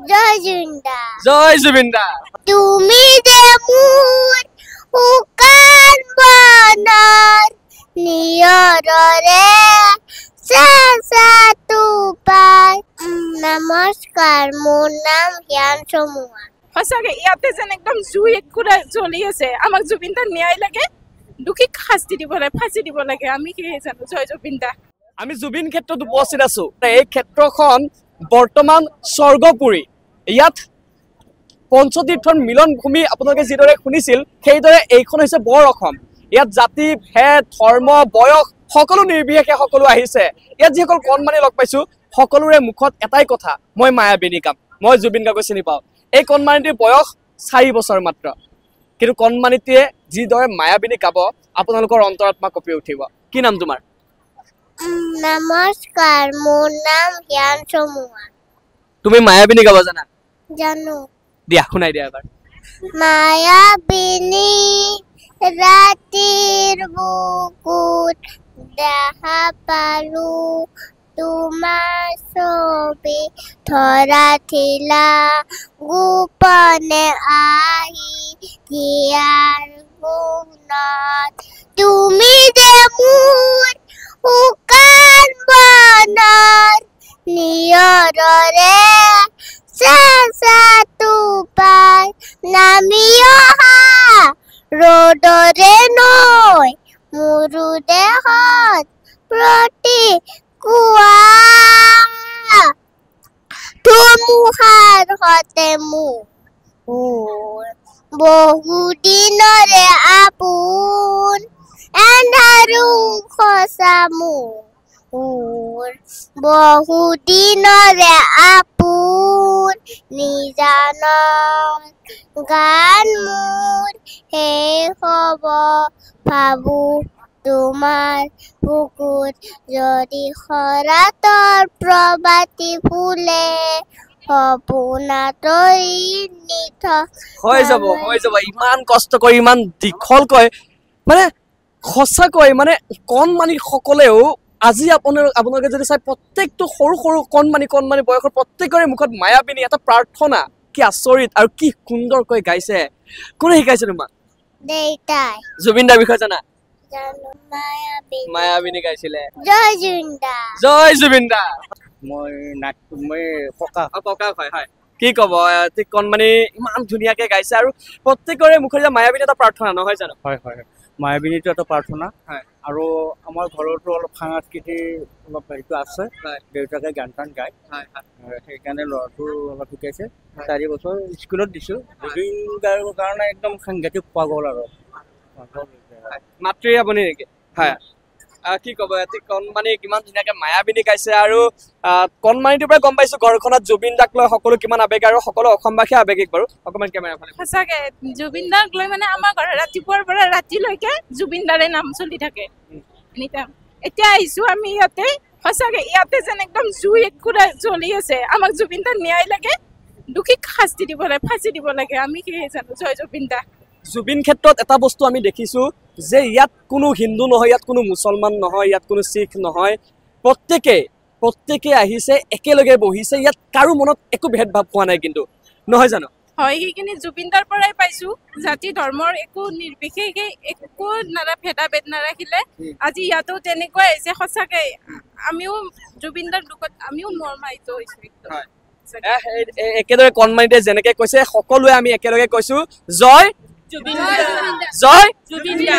জয় জুবিনদা। জয় জুবিনদা। তুমি যে মোৰ শুকান বনৰ নিয়ৰৰে চেঁচাটো পাই। নমস্কাৰ, মোৰ নাম জ্ঞান চমুৱা। সঁচাকে ইয়াতে যেন একদম জুই একুৰা জ্বলি আছে। আমাক জুবিনদাৰ ন্যায় লাগে, দুখীক শাস্তি দিব লাগে, ফাঁচি দিব লাগে। আমি কি জানো? জয় জুবিনদা। আমি জুবিন ক্ষেত্ৰত উপস্থিত আছো। এই ক্ষেত্ৰখন বৰ্তমান স্বৰ্গপুৰী। ইয়াত পঞ্চতীৰ্থৰ মিলন ভূমি আপোনালোকে যিদৰে শুনিছিল সেইদৰে এইখন হৈছে বৰ অসম। ইয়াত জাতি ভেদ ধৰ্ম বয়স সকলো নিৰ্বিশেষে সকলো আহিছে। ইয়াত যিসকল কণমানি লগ পাইছো সকলোৰে মুখত এটাই কথা, মই মায়াবিনী গাম, মই জুবিন গাৰ্গক চিনি পাওঁ। এই কণমানিটিৰ বয়স 4 বছৰ মাত্ৰ, কিন্তু কণমানিটিয়ে যিদৰে মায়াবিনী গাব আপোনালোকৰ অন্তৰাত্মা কঁপি উঠিব। কি নাম তোমাৰ? নমস্কাৰ, মোৰ নাম জ্ঞান চমুৱা। তুমি মায়াবিনী গাব জানা? জানো। দিয়া শুনাই দিয়া এবাৰ। মায়াবিনী ৰাতিৰ বুকুত দেখা পালো তোমাৰ ছবি, ধৰা থিলা গোপনে আহি হিয়াৰ গুণত। তুমি যে মোৰ শুকান বনৰ নিয়ৰৰে চেঁচাটো পাই। নামি অহা ৰ'দৰে নৈ মোৰো দেহত প্ৰতি কোৱা ধুমুহাৰ সতে মোৰ বহুদিনৰে আপোন এন্ধাৰো সঁচা মোৰ বহুদিনৰে আপোন নিজানত গান মোৰ শেষ হ'ব ভাবো তোমাৰ বুকুত যদি শৰতৰ প্ৰভাতী ফুলে সপোনাতৈ নিথ হৈ যাব ইমান কষ্ট কৰি ইমান দীঘলকৈ মানে সঁচাকৈ মানে কণমানি সকলেও আজি আপোনালোকে যদি চাই প্ৰত্যেকটো সৰু সৰু কণমানি বয়সৰ প্ৰত্যেকৰে মুখত মায়াবিনী এটা প্ৰাৰ্থনা। কি আচৰিত আৰু কি সুন্দৰকৈ গাইছে। কোনে শিকাইছে তোমাক? দেউতাই। জুবিনদাৰ বিষয়ে জানা? জানো। মায়াবিনী গাইছিলে। জয় জুবিনদা। জয় জুবিনদা। মই ককা হয় হয়। কি কব কণমানি ইমান ধুনীয়াকে গাইছে আৰু প্ৰত্যেকৰে মুখত মায়াবিনী এটা প্ৰাৰ্থনা, নহয় জানো? হয় হয়, মায়াবিনীটো এটা প্ৰাৰ্থনা। হয়। আৰু আমাৰ ঘৰতো অলপ সাংস্কৃতিক অলপ হেৰিটো আছে। দেউতাকে গান টান গায়, সেইকাৰণে ল'ৰাটো অলপ শিকাইছে। 4 বছৰ স্কুলত দিছো। জুবিন গাৰ্গৰ কাৰণে একদম সাংঘাতিক পাগল আৰু মাতৃ আপুনি নেকি? হয়। কি কব কণমানি কিমান ধুনীয়াকে মায়াবিনী গাইছে আৰু কণমানিটোৰ পৰা গম পাইছো ঘৰখনত জুবিন দাক লৈ সকলো কিমান আৱেগ আৰু সকলো অসমবাসী আৱেগিক বাৰু। অকমান কেমেৰা ফালে। সঁচাকে জুবিন দাক লৈ মানে আমাৰ ঘৰত ৰাতিপুৱাৰ পৰা ৰাতিলৈকে জুবিন দাৰে নাম চলি থাকে। এতিয়া আহিছো আমি ইয়াতে, সঁচাকে ইয়াতে যেন একদম জুই একুৰা জ্বলি আছে। আমাক জুবিন দাৰ ন্যায় লাগে, দুখীক শাস্তি দিব লাগে, ফাঁচি দিব লাগে। আমি কি জানো? জয় জুবিনদা। জুবিন ক্ষেত্ৰত এটা বস্তু আমি দেখিছো যে ইয়াত কোনো হিন্দু নহয়, ইয়াত কোনো মুছলমান নহয়, ইয়াত কোনো শিখ নহয়, প্ৰত্যেকে আহিছে একেলগে বহিছে। ইয়াত কাৰো মনত একো ভেদভাৱ হোৱা নাই কিন্তু, নহয় জানো? হয়, সেইখিনি জুবিনদাৰ পৰাই পাইছো। জাতি ধৰ্মৰ একো নিৰ্বিশেষে একো ভেদাভেদ নাৰাখিলে আজি ইয়াতো তেনেকুৱা হৈছে। সঁচাকে আমিও জুবিনদাৰ দুখত আমিও মৰ্মাহিত হৈছো। একেদৰে কণমানিতে যেনেকে কৈছে সকলোৱে আমি একেলগে কৈছো জয় জুবিনদা, জয় জুবিনদা।